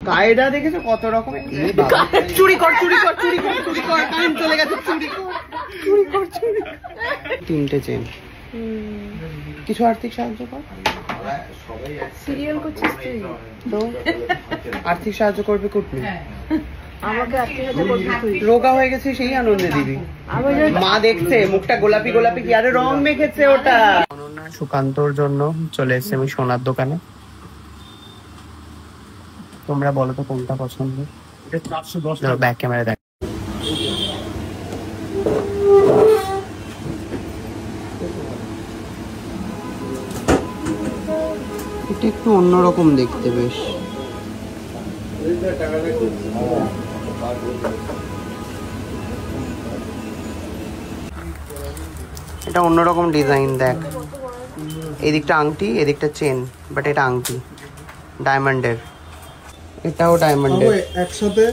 কায়দা দেখেছো কত রকমের। চুরি কর চুরি কর চুরি কর চুরি কর, কারেন্ট চলে গেছে, চুরি কর চুরি কর চুরি। 3টে চেন। কিছু আর্থিক সাহায্য কর। সিরিয়াল করছিস তুই তো আর্থিক সাহায্য করবে কুটনি। আমাকে আর্থিক সাহায্য করবি তুই। রোগা হয়ে গেছে সেই আনন্দে দিবি। মা দেখছে মুখটা গোলাপি গোলাপি, কি আরে রং মেখেছে ওটা। সুকান্তর জন্য চলে এসেছে আমি সোনার দোকানে। তোমরা বলো তো কোনটা পছন্দ। ব্যাক ক্যামেরা দেখ। এটা একটু অন্যরকম দেখতে বেশ। এটা অন্যরকম ডিজাইন দেখ। এদিকটা আংটি এদিকটা চেন, বাট এটা আংটি ডায়মন্ডের। এটাও ডায়মন্ডের একসাথে।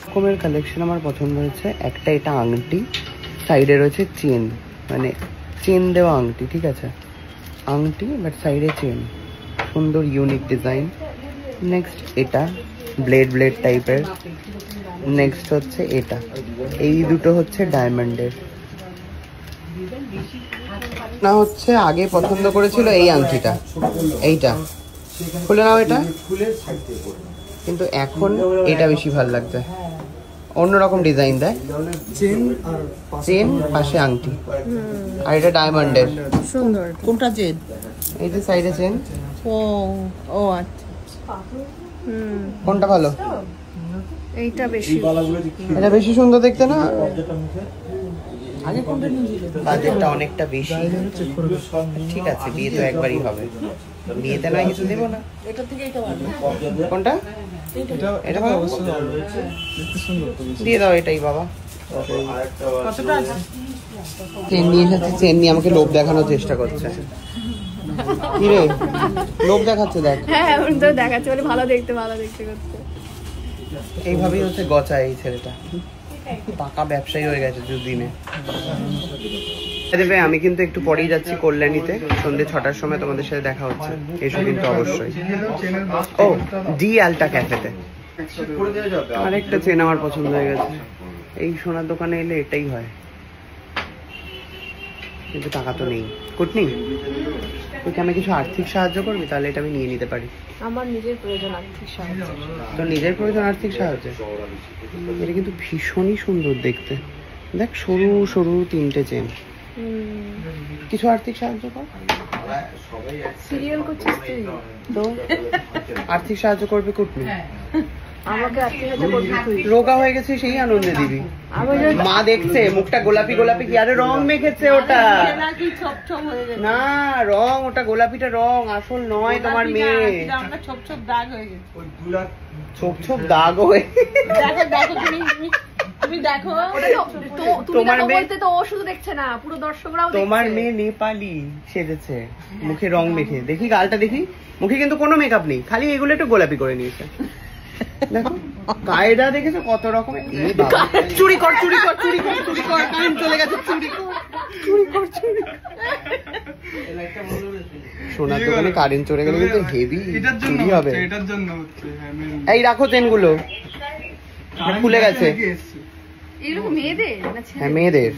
রকমের কালেকশন আমার পছন্দ হয়েছে। একটা এটা আংটি, সাইডে রয়েছে চেন, মানে চেন দেওয়া আংটি, ঠিক আছে আংটি বাট সাইডে চেন, সুন্দর ইউনিক ডিজাইন। নেক্সট এটা ব্লেড ব্লেড টাইপের। নেক্সট হচ্ছে এটা, এই দুটো হচ্ছে ডায়মন্ডের। না হচ্ছে আগে পছন্দ করেছিল এই আংটিটা, এইটা খুলে নাও এটা, কিন্তু এখন এটা বেশি ভালো লাগছে, অন্যরকম ডিজাইন দেয়। চেন পাশে আংটি, আর এটা ডায়মন্ডের। সুন্দর। কোনটা চেন? এই যে সাইডে চেন। ও ও আচ্ছা। কোনটা ভালো? এইটা বেশি, এটা বেশি সুন্দর দেখতে না? আগে কোনটা নিয়েছিলে? বাজেটটা অনেকটা বেশি। ঠিক আছে, বিয়ে তো একবারই হবে, বিয়েতে না কিছু দেবো না। এটা থেকে এটা ভালো। কোনটা? এটা ভালো, দিয়ে দাও এটাই বাবা। কতটা আছে? চেন নিয়ে এসেছে, চেন নিয়ে আমাকে লোভ দেখানোর চেষ্টা করছে। কি রে লোভ দেখাচ্ছে? দেখ হ্যাঁ এখন তো দেখাচ্ছে বলে ভালো দেখতে করতে। এইভাবেই হচ্ছে গচায় এই ছেলেটা, পাকা ব্যবসায়ী হয়ে গেছে দুদিনে। আমি কিন্তু একটু পরেই যাচ্ছি কল্যাণীতে, সন্ধ্যে 6টার সময় তোমাদের সাথে দেখা হচ্ছে, এসো কিন্তু অবশ্যই। ও ডি আলটা ক্যাফেতে আরেকটা চেন আমার পছন্দ হয়ে গেছে। এই সোনার দোকানে এলে এটাই হয়, কিন্তু টাকা তো নেই। কুটনি তুই আমি কিছু আর্থিক সাহায্য করবি, তাহলে এটা আমি নিয়ে নিতে পারি। আমার নিজের প্রয়োজন আর্থিক সাহায্য। তোর নিজের প্রয়োজন আর্থিক সাহায্য? এটা কিন্তু ভীষণই সুন্দর দেখতে। দেখ সরু সরু 3টে চেন। কিছু আর্থিক সাহায্য কর। সিরিয়াল করছিস তুই? তো আর্থিক সাহায্য করবে কুটনি। আমাকে আর্থিক সাহায্য করবি তুই। রোগা হয়ে গেছে সেই আনন্দে দিবি। মা দেখছে মুখটা গোলাপি গোলাপি, কি আরে রং মেখেছে ওটা। না রং ওটা, গোলাপিটা রং, আসল নয়। তোমার মেয়ে ছোপ ছোপ দাগ হয়ে গেছে। ছোপ ছোপ দাগ হয়ে তুমি দেখো, তোমার মেয়ে তো ও শুধু দেখছে না, পুরো দর্শকরাও দেখছে। তোমার মেয়ে নেপালি সেজেছে মুখে রং মেখে। দেখি গালটা দেখি, মুখে কিন্তু কোনো মেকআপ নেই, খালি এগুলো একটু গোলাপি করে নিয়েছে। দেখো কায়দা দেখেছো কত রকমের। চুরি কর চুরি কর চুরি কর চুরি কর, কারেন্ট চলে গেছে, চুরি কর চুরি কর চুরি। সোনার দোকানে কারেন্ট চলে গেলে কিন্তু হেভি চুরি হবে। এই রাখো চেনগুলো, খুলে গেছে। হ্যাঁ মেয়েদের।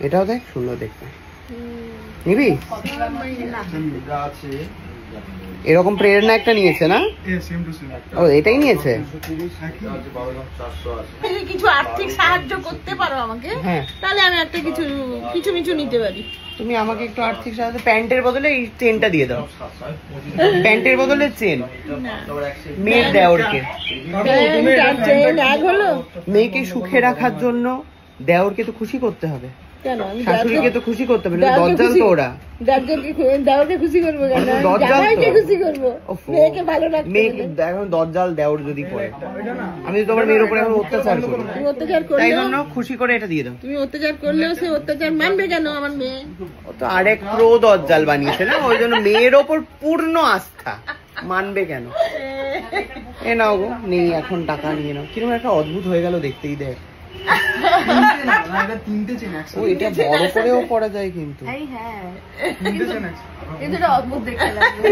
এটাও দেখ সুন্দর দেখতে, নিবি? এরকম প্রেরণা একটা নিয়েছে না? ও এটাই নিয়েছে। কিছু আর্থিক সাহায্য করতে পারো আমাকে? হ্যাঁ তাহলে আমি একটা কিছু কিছু নিতে পারি। তুমি আমাকে একটু আর্থিক সাহায্য, প্যান্টের বদলে এই চেনটা দিয়ে দাও। প্যান্টের বদলে চেন মেয়ের দেওরকে। মেয়েকে সুখে রাখার জন্য দেওরকে তো খুশি করতে হবে, শাশুড়িকে তো খুশি করতে হবে, দরজাল তো ওরা। দেওরকে খুশি করবো কেন? খুশি করবো, মেয়েকে ভালো রাখতে। মেয়েকে এখন দরজাল দেওর যদি পড়ে, আমি তো তোমার মেয়ের উপরে এখন অত্যাচার করি, তাই জন্য খুশি করে এটা দিয়ে দাও। তুমি অত্যাচার করলেও সে অত্যাচার মানবে কেন? আমার মেয়ে তো আরেক প্রো দরজাল বানিয়েছে না, ওই জন্য মেয়ের ওপর পূর্ণ আস্থা, মানবে কেন? এ নাও গো, নেই এখন টাকা নিয়ে নাও। কিরকম একটা অদ্ভুত হয়ে গেল দেখতেই। দেখ তিনটে চেন ও এটা বড় করেও পরা যায় কিন্তু। হ্যাঁ তিনটে চেন কিন্তু এটা অদ্ভুত দেখতে লাগবে।